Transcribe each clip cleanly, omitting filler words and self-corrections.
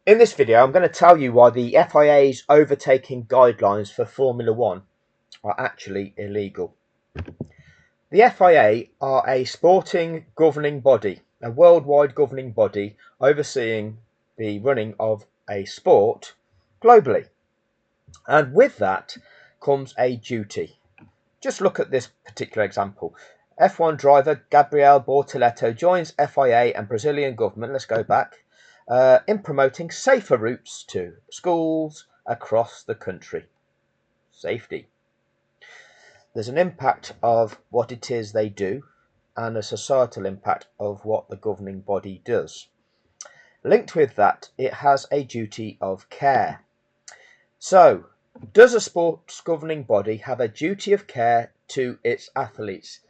In this video, I'm going to tell you why the FIA's overtaking guidelines for Formula One are actually illegal. The FIA are a sporting governing body, a worldwide governing body overseeing the running of a sport globally. And with that comes a duty. Just look at this particular example. F1 driver Gabriel Bortoleto joins FIA and Brazilian government, let's go back, in promoting safer routes to schools across the country. Safety. There's an impact of what it is they do and a societal impact of what the governing body does. Linked with that, it has a duty of care. So, does a sports governing body have a duty of care to its athletes?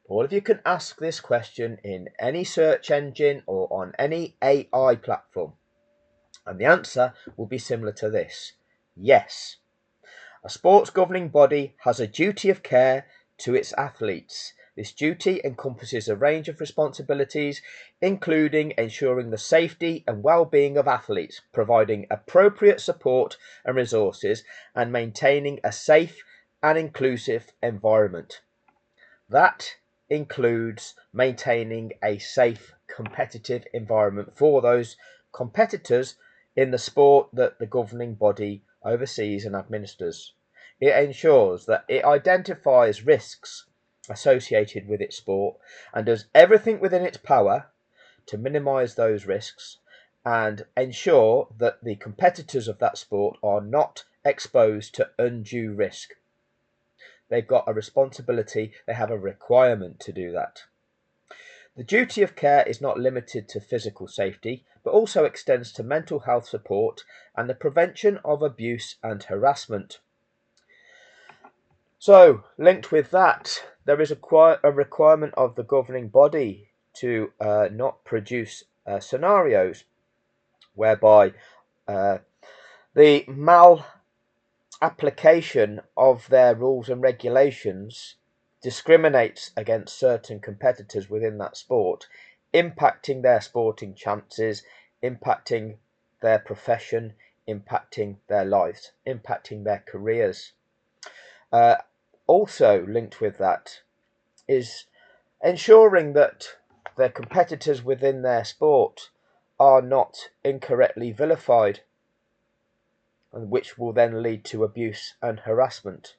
All of you can ask this question in any search engine or on any AI platform. And the answer will be similar to this. Yes. A sports governing body has a duty of care to its athletes. This duty encompasses a range of responsibilities, including ensuring the safety and well-being of athletes, providing appropriate support and resources, and maintaining a safe and inclusive environment. That includes maintaining a safe, competitive environment for those competitors in the sport that the governing body oversees and administers. It ensures that it identifies risks associated with its sport and does everything within its power to minimise those risks and ensure that the competitors of that sport are not exposed to undue risk. They've got a responsibility, they have a requirement to do that. The duty of care is not limited to physical safety, but also extends to mental health support and the prevention of abuse and harassment. So, linked with that, there is a requirement of the governing body to not produce scenarios whereby the application of their rules and regulations discriminates against certain competitors within that sport, impacting their sporting chances, impacting their profession, impacting their lives, impacting their careers. Also linked with that is ensuring that their competitors within their sport are not incorrectly vilified, which will then lead to abuse and harassment.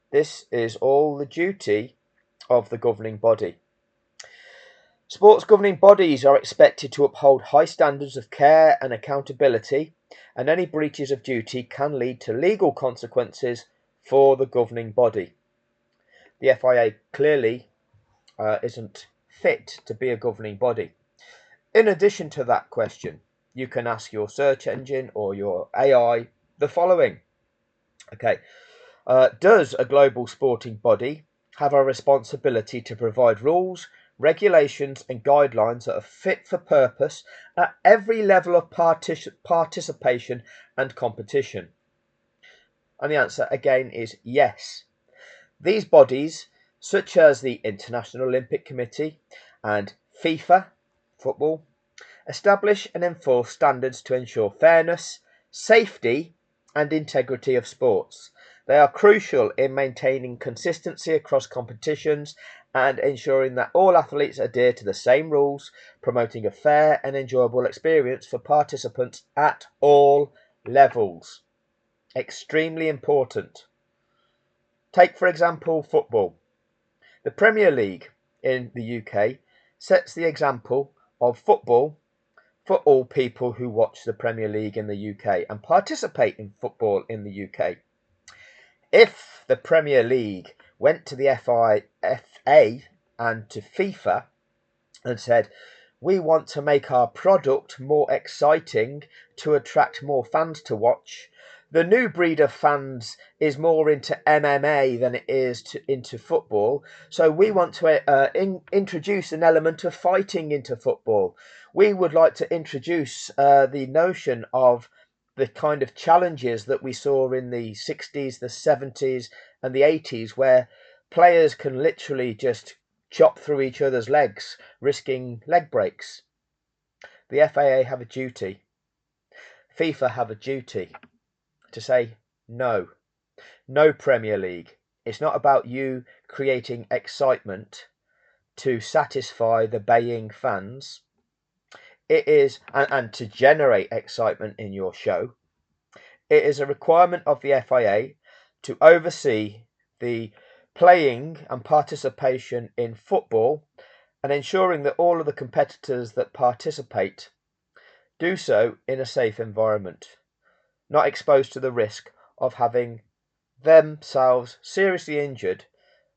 This is all the duty of the governing body. Sports governing bodies are expected to uphold high standards of care and accountability, and any breaches of duty can lead to legal consequences for the governing body. The FIA clearly isn't fit to be a governing body. In addition to that question, you can ask your search engine or your AI the following. Okay, does a global sporting body have a responsibility to provide rules, regulations and guidelines that are fit for purpose at every level of participation and competition? And the answer again is yes. These bodies, such as the International Olympic Committee and FIFA, football, establish and enforce standards to ensure fairness, safety and integrity of sports. They are crucial in maintaining consistency across competitions and ensuring that all athletes adhere to the same rules, promoting a fair and enjoyable experience for participants at all levels. Extremely important. Take, for example, football. The Premier League in the UK sets the example of football for all people who watch the Premier League in the UK and participate in football in the UK. If the Premier League went to the FA and to FIFA and said, we want to make our product more exciting to attract more fans to watch, the new breed of fans is more into MMA than it is into football. So we want to introduce an element of fighting into football. We would like to introduce the notion of the kind of challenges that we saw in the 60s, the 70s and the 80s, where players can literally just chop through each other's legs, risking leg breaks. The FAA have a duty. FIFA have a duty to say no. No Premier League. It's not about you creating excitement to satisfy the baying fans. It is, and to generate excitement in your show. It is a requirement of the FIA to oversee the playing and participation in football and ensuring that all of the competitors that participate do so in a safe environment, not exposed to the risk of having themselves seriously injured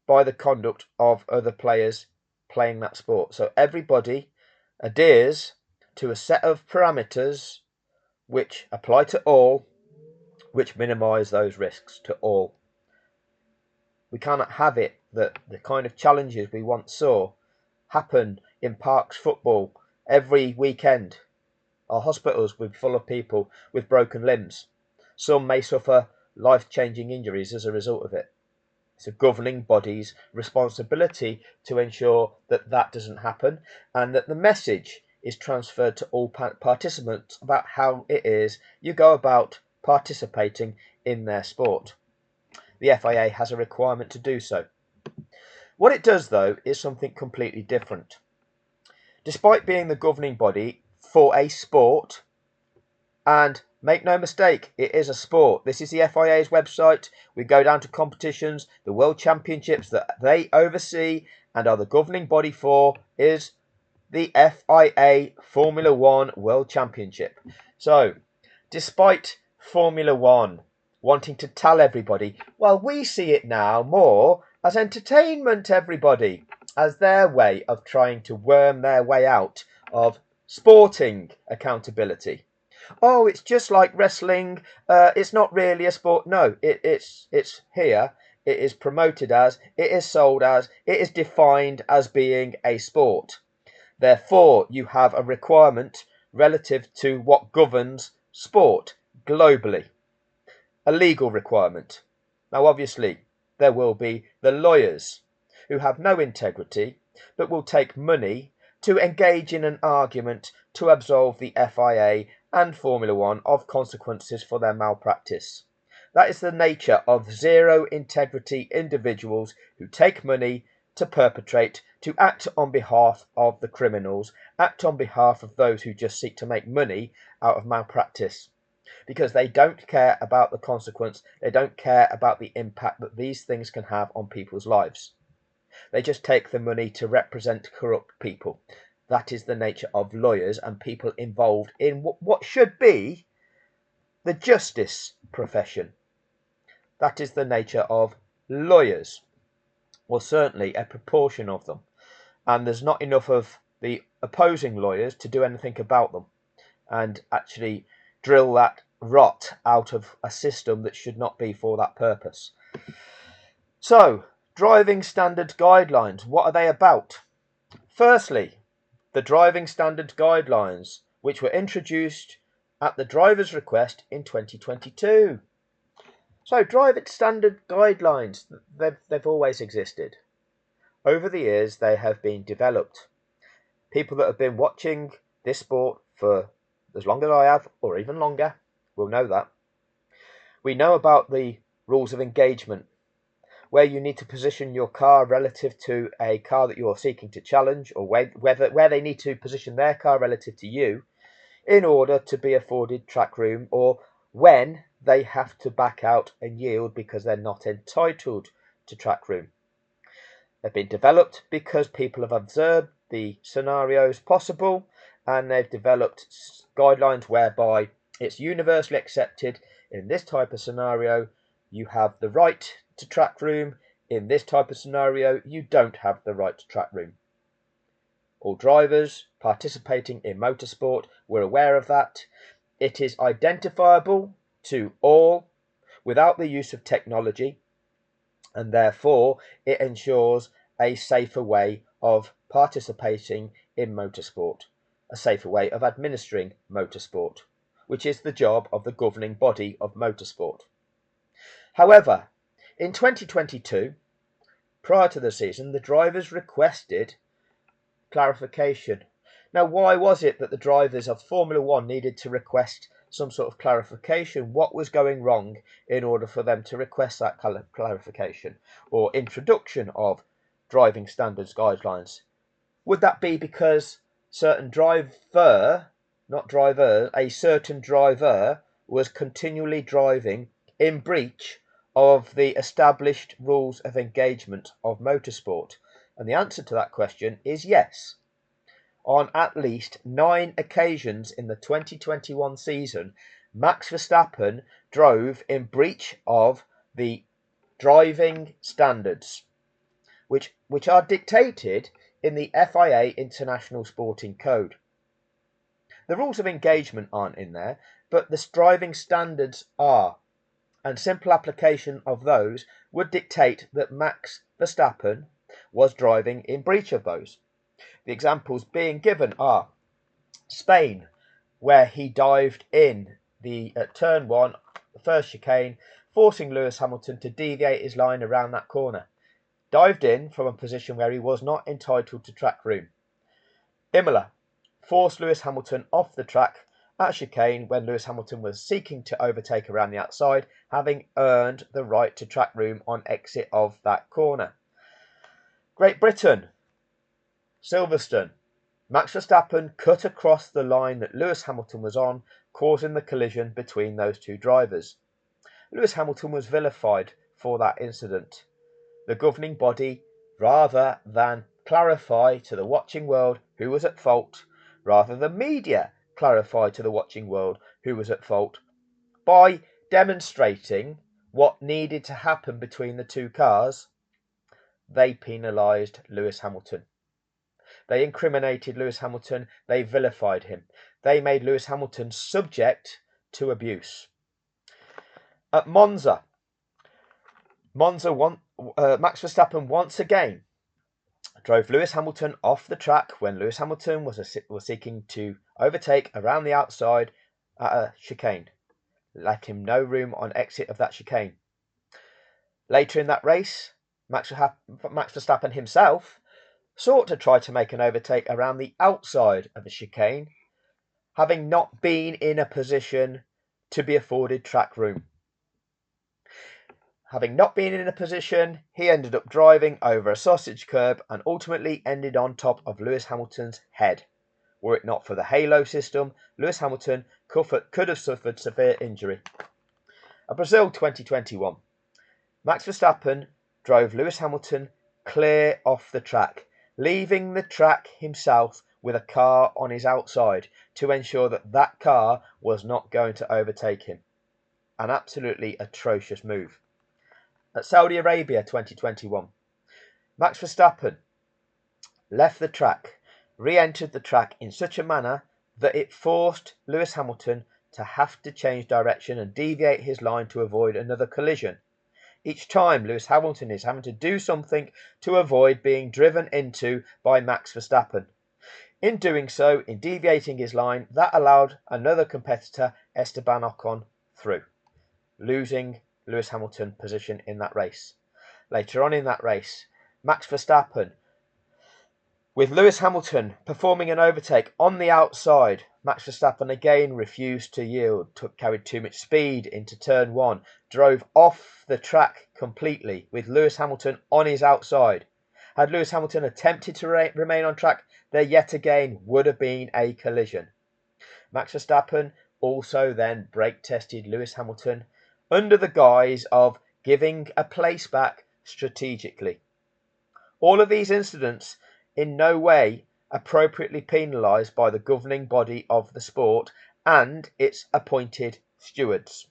by the conduct of other players playing that sport. So everybody adheres to a set of parameters which apply to all, which minimise those risks to all. We cannot have it that the kind of challenges we once saw happen in parks football every weekend. Our hospitals will be full of people with broken limbs. Some may suffer life-changing injuries as a result of it. It's a governing body's responsibility to ensure that that doesn't happen and that the message is transferred to all participants about how it is you go about participating in their sport. The FIA has a requirement to do so. What it does, though, is something completely different. Despite being the governing body for a sport, and make no mistake, it is a sport. This is the FIA's website. We go down to competitions. The World Championships that they oversee and are the governing body for is the FIA Formula One World Championship. So, despite Formula One wanting to tell everybody, well, we see it now more as entertainment, everybody, as their way of trying to worm their way out of sporting accountability. Oh, it's just like wrestling. It's not really a sport. No, it's here. It is promoted as, it is sold as, it is defined as being a sport. Therefore, you have a requirement relative to what governs sport globally. A legal requirement. Now, obviously, there will be the lawyers who have no integrity but will take money to engage in an argument to absolve the FIA and Formula One of consequences for their malpractice. That is the nature of zero integrity individuals who take money to perpetrate, to act on behalf of the criminals, act on behalf of those who just seek to make money out of malpractice. Because they don't care about the consequence, they don't care about the impact that these things can have on people's lives. They just take the money to represent corrupt people. That is the nature of lawyers and people involved in what should be the justice profession. That is the nature of lawyers. Well, certainly a proportion of them. And there's not enough of the opposing lawyers to do anything about them and actually drill that rot out of a system that should not be for that purpose. So, driving standards guidelines, what are they about? Firstly, the driving standards guidelines, which were introduced at the driver's request in 2022. So, driving standard guidelines, they've always existed. Over the years, they have been developed. People that have been watching this sport for as long as I have, or even longer, will know that. We know about the rules of engagement, where you need to position your car relative to a car that you're seeking to challenge, or where they need to position their car relative to you in order to be afforded track room, or when they have to back out and yield because they're not entitled to track room. They've been developed because people have observed the scenarios possible and they've developed guidelines whereby it's universally accepted in this type of scenario you have the right to track room, in this type of scenario you don't have the right to track room. All drivers participating in motorsport were aware of that. It is identifiable to all without the use of technology, and therefore it ensures a safer way of participating in motorsport, a safer way of administering motorsport, which is the job of the governing body of motorsport. However, in 2022, prior to the season, the drivers requested clarification. Now, why was it that the drivers of Formula One needed to request some sort of clarification, what was going wrong, in order for them to request that clarification or introduction of driving standards guidelines? Would that be because certain driver, not driver, a certain driver was continually driving in breach of the established rules of engagement of motorsport? And the answer to that question is yes. On at least 9 occasions in the 2021 season, Max Verstappen drove in breach of the driving standards, which are dictated in the FIA International Sporting Code. The rules of engagement aren't in there, but the driving standards are, and simple application of those would dictate that Max Verstappen was driving in breach of those. The examples being given are Spain, where he dived in at turn 1, the first chicane, forcing Lewis Hamilton to deviate his line around that corner. Dived in from a position where he was not entitled to track room. Imola forced Lewis Hamilton off the track at chicane when Lewis Hamilton was seeking to overtake around the outside, having earned the right to track room on exit of that corner. Great Britain, Silverstone, Max Verstappen cut across the line that Lewis Hamilton was on, causing the collision between those two drivers. Lewis Hamilton was vilified for that incident. The governing body, rather than clarify to the watching world who was at fault, rather than media clarify to the watching world who was at fault, by demonstrating what needed to happen between the two cars, they penalised Lewis Hamilton. They incriminated Lewis Hamilton. They vilified him. They made Lewis Hamilton subject to abuse. At Monza, Max Verstappen once again drove Lewis Hamilton off the track when Lewis Hamilton was seeking to overtake around the outside at a chicane. Let him no room on exit of that chicane. Later in that race, Max Verstappen himself sought to try to make an overtake around the outside of the chicane, having not been in a position to be afforded track room. Having not been in a position, he ended up driving over a sausage curb and ultimately ended on top of Lewis Hamilton's head. Were it not for the halo system, Lewis Hamilton could have suffered severe injury. At Brazil 2021, Max Verstappen drove Lewis Hamilton clear off the track, leaving the track himself with a car on his outside to ensure that that car was not going to overtake him. An absolutely atrocious move. At Saudi Arabia 2021, Max Verstappen left the track, re-entered the track in such a manner that it forced Lewis Hamilton to have to change direction and deviate his line to avoid another collision. Each time Lewis Hamilton is having to do something to avoid being driven into by Max Verstappen. In doing so, in deviating his line, that allowed another competitor, Esteban Ocon, through, losing Lewis Hamilton's position in that race. Later on in that race, Max Verstappen, with Lewis Hamilton performing an overtake on the outside, Max Verstappen again refused to yield, carried too much speed into turn 1, drove off the track completely with Lewis Hamilton on his outside. Had Lewis Hamilton attempted to remain on track, there yet again would have been a collision. Max Verstappen also then brake tested Lewis Hamilton under the guise of giving a place back strategically. All of these incidents in no way appropriately penalised by the governing body of the sport and its appointed stewards.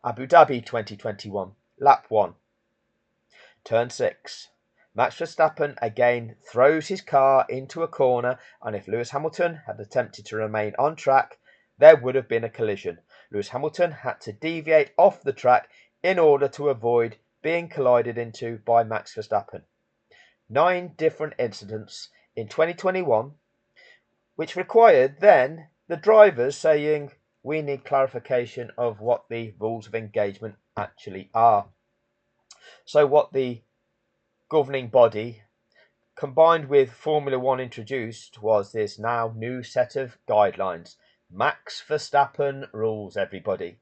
Abu Dhabi 2021, lap 1. Turn 6. Max Verstappen again throws his car into a corner, and if Lewis Hamilton had attempted to remain on track, there would have been a collision. Lewis Hamilton had to deviate off the track in order to avoid being collided into by Max Verstappen. 9 different incidents in 2021, which required then the drivers saying, we need clarification of what the rules of engagement actually are. So what the governing body, combined with Formula One, introduced was this now new set of guidelines. Max Verstappen rules, everybody.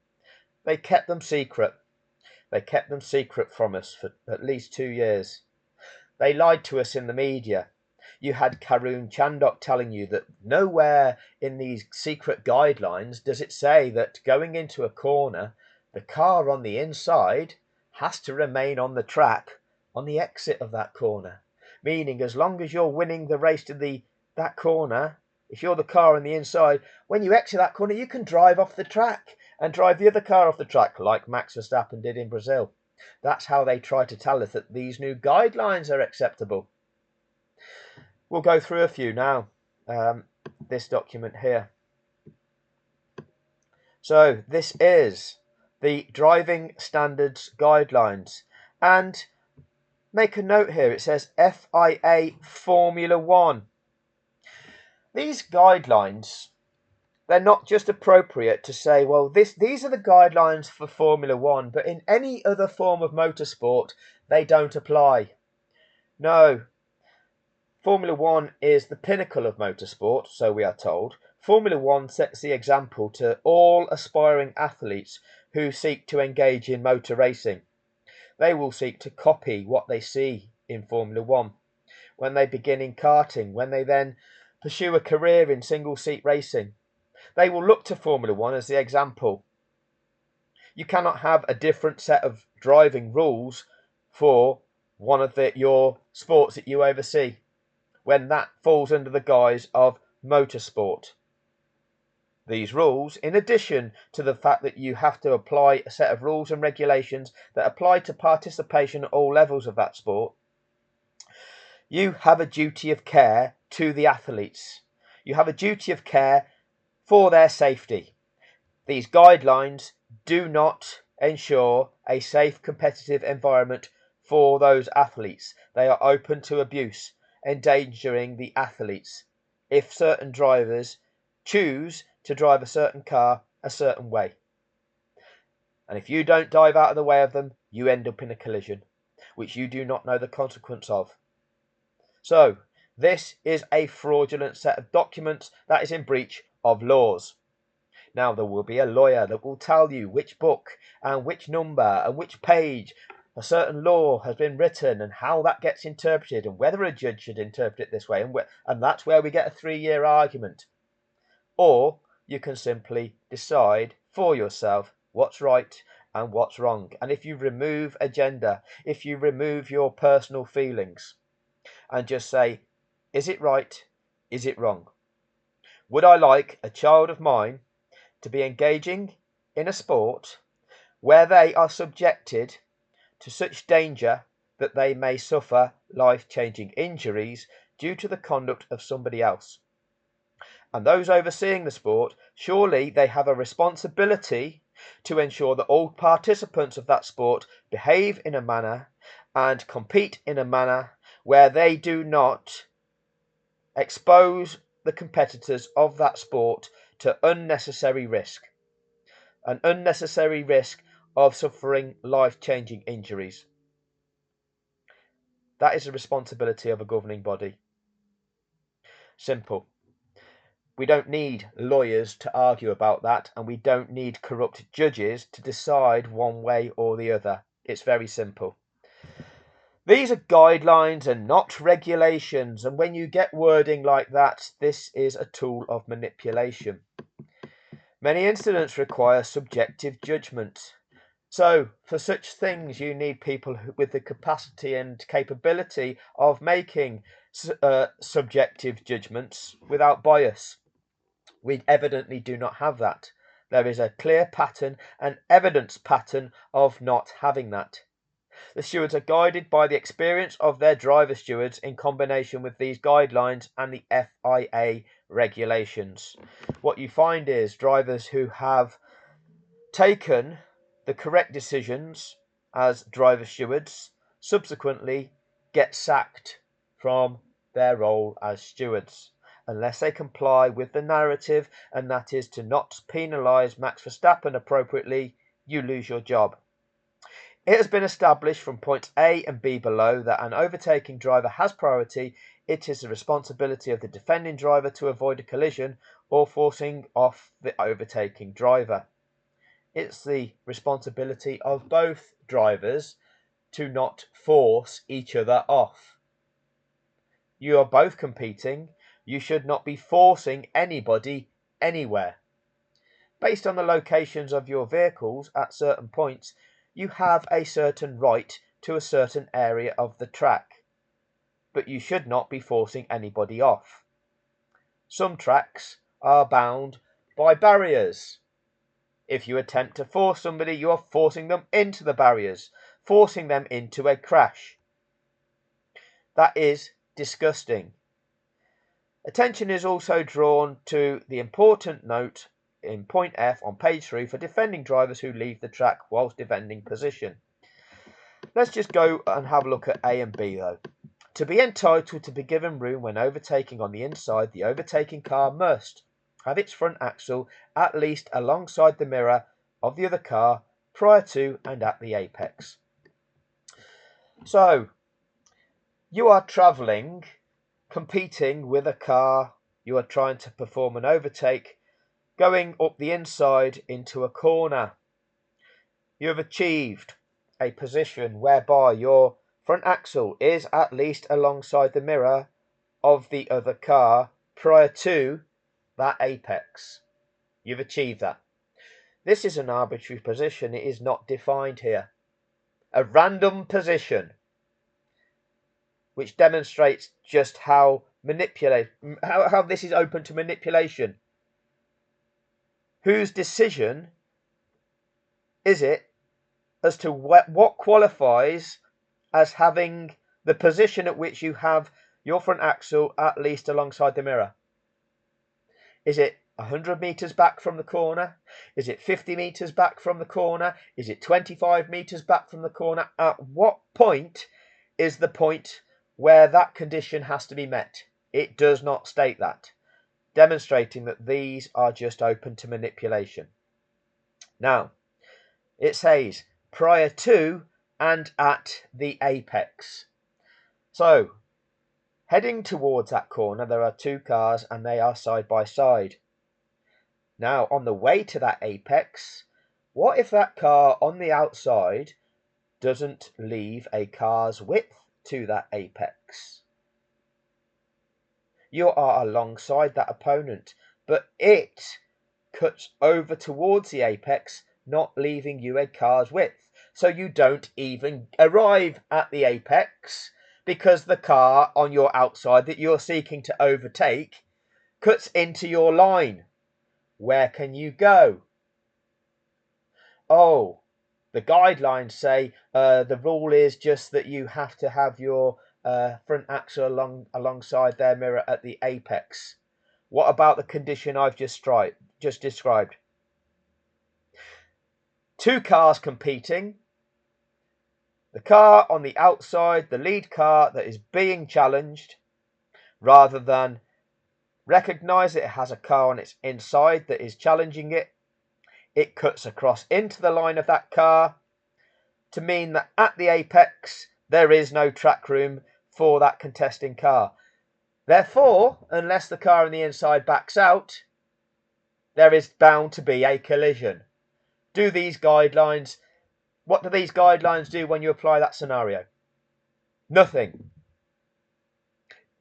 They kept them secret. They kept them secret from us for at least 2 years. They lied to us in the media. You had Karun Chandok telling you that nowhere in these secret guidelines does it say that going into a corner, the car on the inside has to remain on the track on the exit of that corner. Meaning, as long as you're winning the race to that corner, if you're the car on the inside, when you exit that corner, you can drive off the track and drive the other car off the track, like Max Verstappen did in Brazil. That's how they try to tell us that these new guidelines are acceptable. We'll go through a few now. This document here. So this is the Driving Standards Guidelines. And make a note here, it says FIA Formula One. These guidelines, they're not just appropriate to say, well, these are the guidelines for Formula One, but in any other form of motorsport, they don't apply. No. Formula One is the pinnacle of motorsport, so we are told. Formula One sets the example to all aspiring athletes who seek to engage in motor racing. They will seek to copy what they see in Formula One. When they begin in karting, when they then pursue a career in single-seat racing, they will look to Formula One as the example. You cannot have a different set of driving rules for one of your sports that you oversee, when that falls under the guise of motorsport. These rules, in addition to the fact that you have to apply a set of rules and regulations that apply to participation at all levels of that sport, you have a duty of care to the athletes. You have a duty of care for their safety. These guidelines do not ensure a safe, competitive environment for those athletes. They are open to abuse, endangering the athletes if certain drivers choose to drive a certain car a certain way. And if you don't dive out of the way of them, you end up in a collision, which you do not know the consequence of. So, this is a fraudulent set of documents that is in breach of laws. Now, there will be a lawyer that will tell you which book and which number and which page a certain law has been written and how that gets interpreted and whether a judge should interpret it this way. And that's where we get a 3-year argument. Or you can simply decide for yourself what's right and what's wrong. And if you remove agenda, if you remove your personal feelings and just say, is it right? Is it wrong? Would I like a child of mine to be engaging in a sport where they are subjected to such danger that they may suffer life-changing injuries due to the conduct of somebody else? And those overseeing the sport, surely they have a responsibility to ensure that all participants of that sport behave in a manner and compete in a manner where they do not expose the competitors of that sport to unnecessary risk. An unnecessary risk of suffering life-changing injuries. That is the responsibility of a governing body. Simple. We don't need lawyers to argue about that, and we don't need corrupt judges to decide one way or the other. It's very simple. These are guidelines and not regulations, and when you get wording like that, this is a tool of manipulation. Many incidents require subjective judgment. So, for such things, you need people with the capacity and capability of making subjective judgments without bias. We evidently do not have that. There is a clear pattern, an evidence pattern of not having that. The stewards are guided by the experience of their driver stewards in combination with these guidelines and the FIA regulations. What you find is drivers who have taken the correct decisions as driver stewards subsequently get sacked from their role as stewards unless they comply with the narrative, and that is to not penalise Max Verstappen appropriately. You lose your job. It has been established from points A and B below that an overtaking driver has priority. It is the responsibility of the defending driver to avoid a collision or forcing off the overtaking driver. It's the responsibility of both drivers to not force each other off. You are both competing. You should not be forcing anybody anywhere. Based on the locations of your vehicles at certain points, you have a certain right to a certain area of the track, but you should not be forcing anybody off. Some tracks are bound by barriers. If you attempt to force somebody, you are forcing them into the barriers, forcing them into a crash. That is disgusting. Attention is also drawn to the important note in point F on page 3 for defending drivers who leave the track whilst defending position. Let's just go and have a look at A and B though. To be entitled to be given room when overtaking on the inside, the overtaking car must have its front axle at least alongside the mirror of the other car prior to and at the apex. So, you are travelling, competing with a car, you are trying to perform an overtake, going up the inside into a corner. You have achieved a position whereby your front axle is at least alongside the mirror of the other car prior to that apex. You've achieved that. This is an arbitrary position. It is not defined here. A random position, which demonstrates just how this is open to manipulation. Whose decision is it as to what qualifies as having the position at which you have your front axle at least alongside the mirror? Is it 100 meters back from the corner? Is it 50 meters back from the corner? Is it 25 meters back from the corner? At what point is the point where that condition has to be met? It does not state that, demonstrating that these are just open to manipulation. Now, it says prior to and at the apex. So, heading towards that corner, there are two cars and they are side by side. Now, on the way to that apex, what if that car on the outside doesn't leave a car's width to that apex? You are alongside that opponent, but it cuts over towards the apex, not leaving you a car's width. So you don't even arrive at the apex because the car on your outside that you're seeking to overtake cuts into your line. Where can you go? Oh, the guidelines say the rule is just that you have to have your front axle alongside their mirror at the apex. What about the condition I've just described? Two cars competing. The car on the outside, the lead car that is being challenged, rather than recognise that it has a car on its inside that is challenging it, it cuts across into the line of that car to mean that at the apex there is no track room for that contesting car. Therefore, unless the car on the inside backs out, there is bound to be a collision. What do these guidelines do when you apply that scenario? Nothing.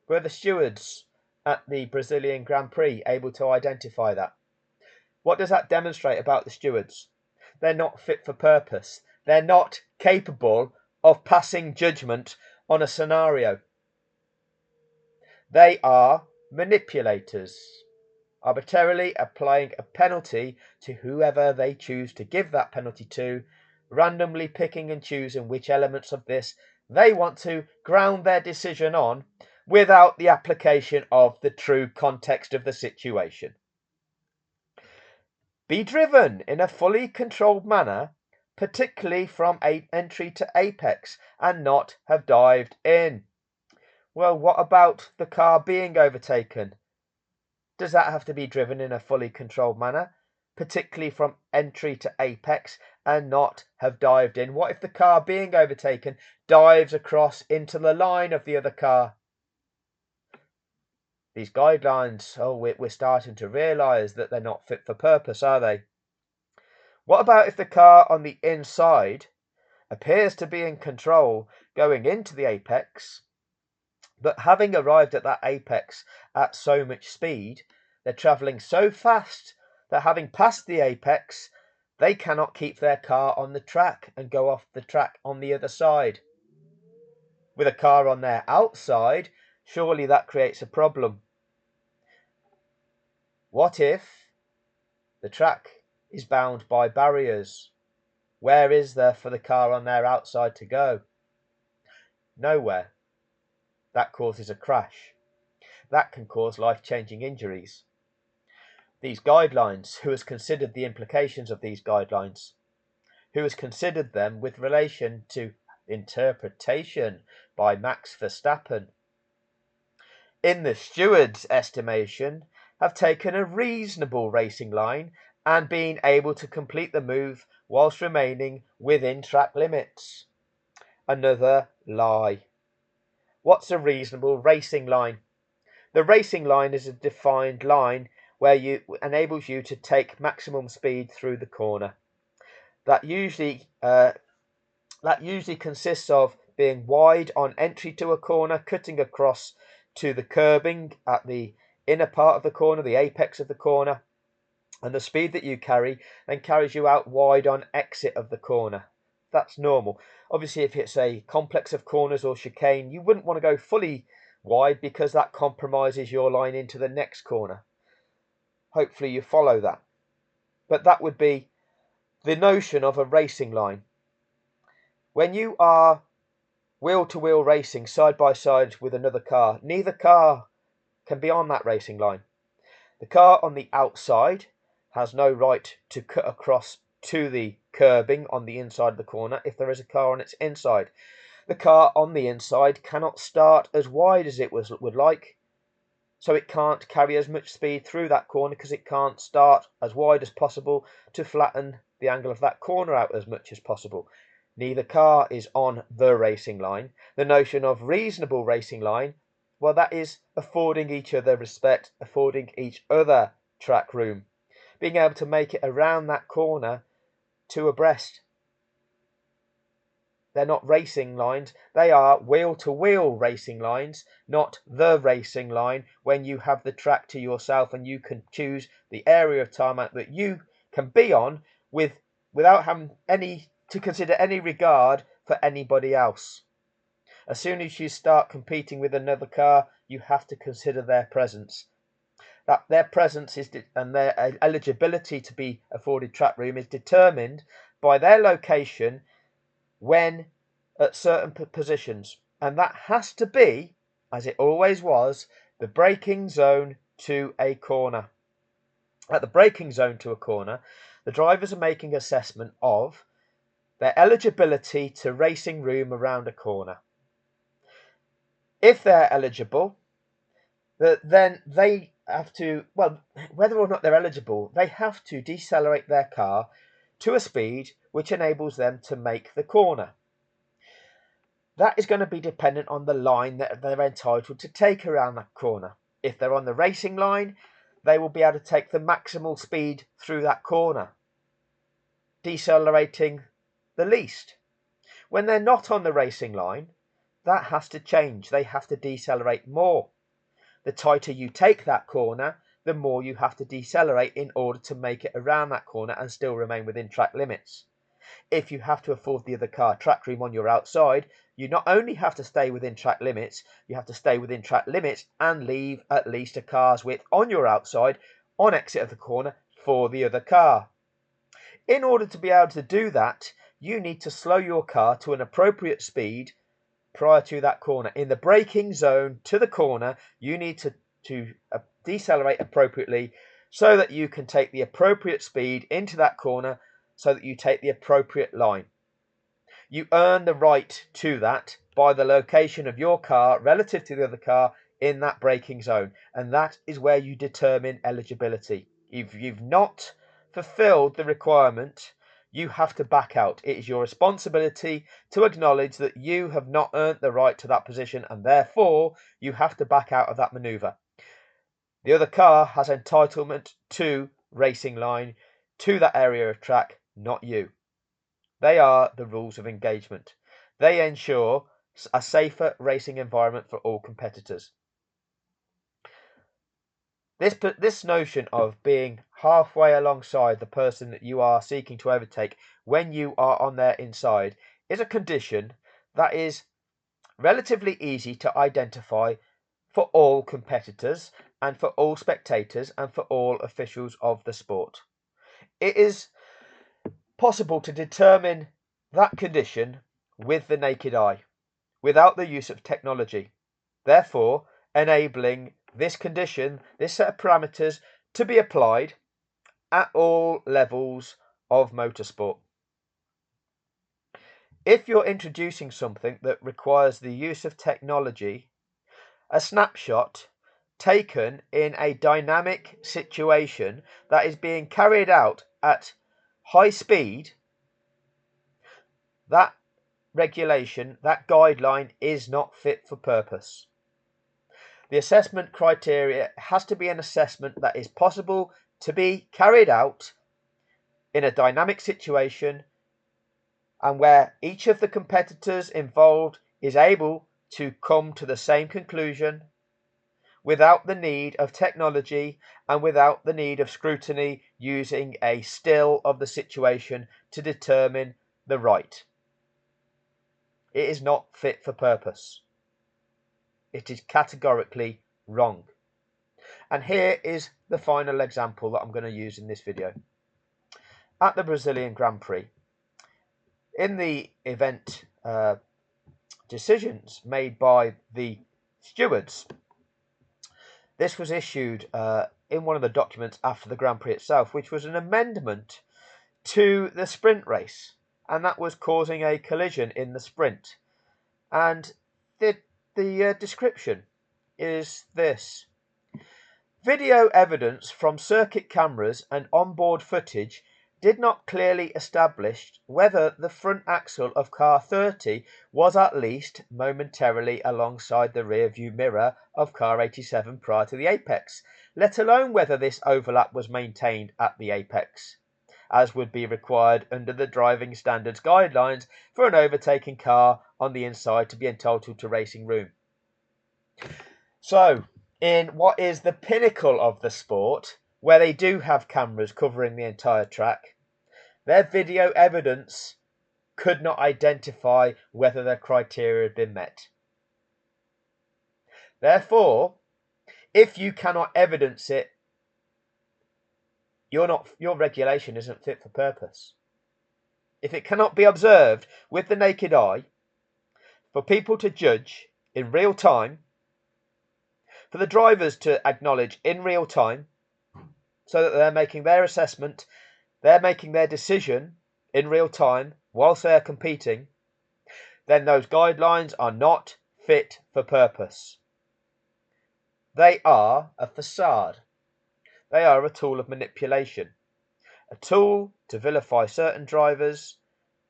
Were the stewards at the Brazilian Grand Prix able to identify that? What does that demonstrate about the stewards? They're not fit for purpose. They're not capable of passing judgment on a scenario. They are manipulators, arbitrarily applying a penalty to whoever they choose to give that penalty to, randomly picking and choosing which elements of this they want to ground their decision on without the application of the true context of the situation. Be driven in a fully controlled manner, particularly from entry to apex, and not have dived in. Well, what about the car being overtaken? Does that have to be driven in a fully controlled manner, particularly from entry to apex, and not have dived in? What if the car being overtaken dives across into the line of the other car? These guidelines, we're starting to realise that they're not fit for purpose, are they? What about if the car on the inside appears to be in control going into the apex, but having arrived at that apex at so much speed, they're travelling so fast that having passed the apex, they cannot keep their car on the track and go off the track on the other side. With a car on their outside, surely that creates a problem. What if the track is bound by barriers? Where is there for the car on their outside to go? Nowhere. That causes a crash. That can cause life-changing injuries. These guidelines, who has considered the implications of these guidelines? Who has considered them with relation to interpretation by Max Verstappen? In the steward's estimation, have taken a reasonable racing line and been able to complete the move whilst remaining within track limits. Another lie. What's a reasonable racing line? The racing line is a defined line where enables you to take maximum speed through the corner. That usually consists of being wide on entry to a corner, cutting across to the curbing at the inner part of the corner, the apex of the corner, and the speed that you carry then carries you out wide on exit of the corner. That's normal. Obviously, if it's a complex of corners or chicane, you wouldn't want to go fully wide because that compromises your line into the next corner. Hopefully you follow that. But that would be the notion of a racing line. When you are wheel-to-wheel racing side by side with another car, neither car can be on that racing line. The car on the outside has no right to cut across to the curbing on the inside of the corner if there is a car on its inside. The car on the inside cannot start as wide as it would like, so it can't carry as much speed through that corner because it can't start as wide as possible to flatten the angle of that corner out as much as possible. Neither car is on the racing line. The notion of reasonable racing line, well, that is affording each other respect, affording each other track room, being able to make it around that corner two abreast. They're not racing lines, they are wheel-to-wheel racing lines, not the racing line when you have the track to yourself and you can choose the area of tarmac that you can be on without having to consider any regard for anybody else. As soon as you start competing with another car, you have to consider their presence. That their presence and their eligibility to be afforded track room is determined by their location when at certain positions, and that has to be, as it always was, the braking zone to a corner. At the braking zone to a corner, the drivers are making assessment of their eligibility to racing room around a corner. If they're eligible, then they have to, well, whether or not they're eligible, they have to decelerate their car to a speed which enables them to make the corner. That is going to be dependent on the line that they're entitled to take around that corner. If they're on the racing line, they will be able to take the maximal speed through that corner, decelerating the least. When they're not on the racing line, that has to change. They have to decelerate more. The tighter you take that corner, the more you have to decelerate in order to make it around that corner and still remain within track limits. If you have to afford the other car track room on your outside, you not only have to stay within track limits, you have to stay within track limits and leave at least a car's width on your outside on exit of the corner for the other car. In order to be able to do that, you need to slow your car to an appropriate speed prior to that corner. In the braking zone to the corner, you need to decelerate appropriately so that you can take the appropriate speed into that corner so that you take the appropriate line. You earn the right to that by the location of your car relative to the other car in that braking zone, and that is where you determine eligibility. If you've not fulfilled the requirement, you have to back out. It is your responsibility to acknowledge that you have not earned the right to that position, and therefore you have to back out of that maneuver. The other car has entitlement to racing line, to that area of track, not you. They are the rules of engagement. They ensure a safer racing environment for all competitors. This notion of being halfway alongside the person that you are seeking to overtake when you are on their inside is a condition that is relatively easy to identify for all competitors and for all spectators and for all officials of the sport. It is possible to determine that condition with the naked eye, without the use of technology, therefore enabling this condition, this set of parameters, to be applied at all levels of motorsport. If you're introducing something that requires the use of technology, a snapshot taken in a dynamic situation that is being carried out at high speed, that regulation, that guideline is not fit for purpose. The assessment criteria has to be an assessment that is possible to be carried out in a dynamic situation and where each of the competitors involved is able to come to the same conclusion without the need of technology and without the need of scrutiny using a still of the situation to determine the right. It is not fit for purpose. It is categorically wrong. And here is the final example that I'm going to use in this video. At the Brazilian Grand Prix, in the event decisions made by the stewards, this was issued in one of the documents after the Grand Prix itself, which was an amendment to the sprint race, and that was causing a collision in the sprint. And the description is this: video evidence from circuit cameras and onboard footage did not clearly establish whether the front axle of car 30 was at least momentarily alongside the rear view mirror of car 87 prior to the apex, let alone whether this overlap was maintained at the apex, as would be required under the driving standards guidelines for an overtaking car on the inside to be entitled to racing room. So, in what is the pinnacle of the sport, where they do have cameras covering the entire track, their video evidence could not identify whether their criteria had been met. Therefore, if you cannot evidence it, your regulation isn't fit for purpose. If it cannot be observed with the naked eye, for people to judge in real time, for the drivers to acknowledge in real time, so that they're making their assessment, they're making their decision in real time whilst they're competing, then those guidelines are not fit for purpose. They are a facade. They are a tool of manipulation, a tool to vilify certain drivers,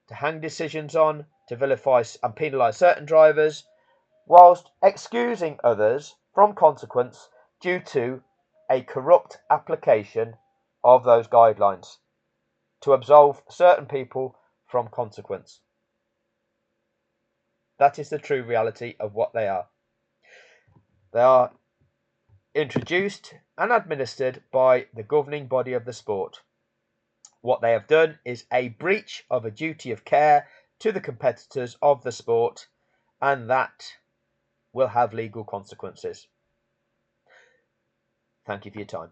to hang decisions on, to vilify and penalise certain drivers, whilst excusing others from consequence due to a corrupt application of those guidelines, to absolve certain people from consequence. That is the true reality of what they are. They are introduced and administered by the governing body of the sport. What they have done is a breach of a duty of care to the competitors of the sport, and that will have legal consequences. Thank you for your time.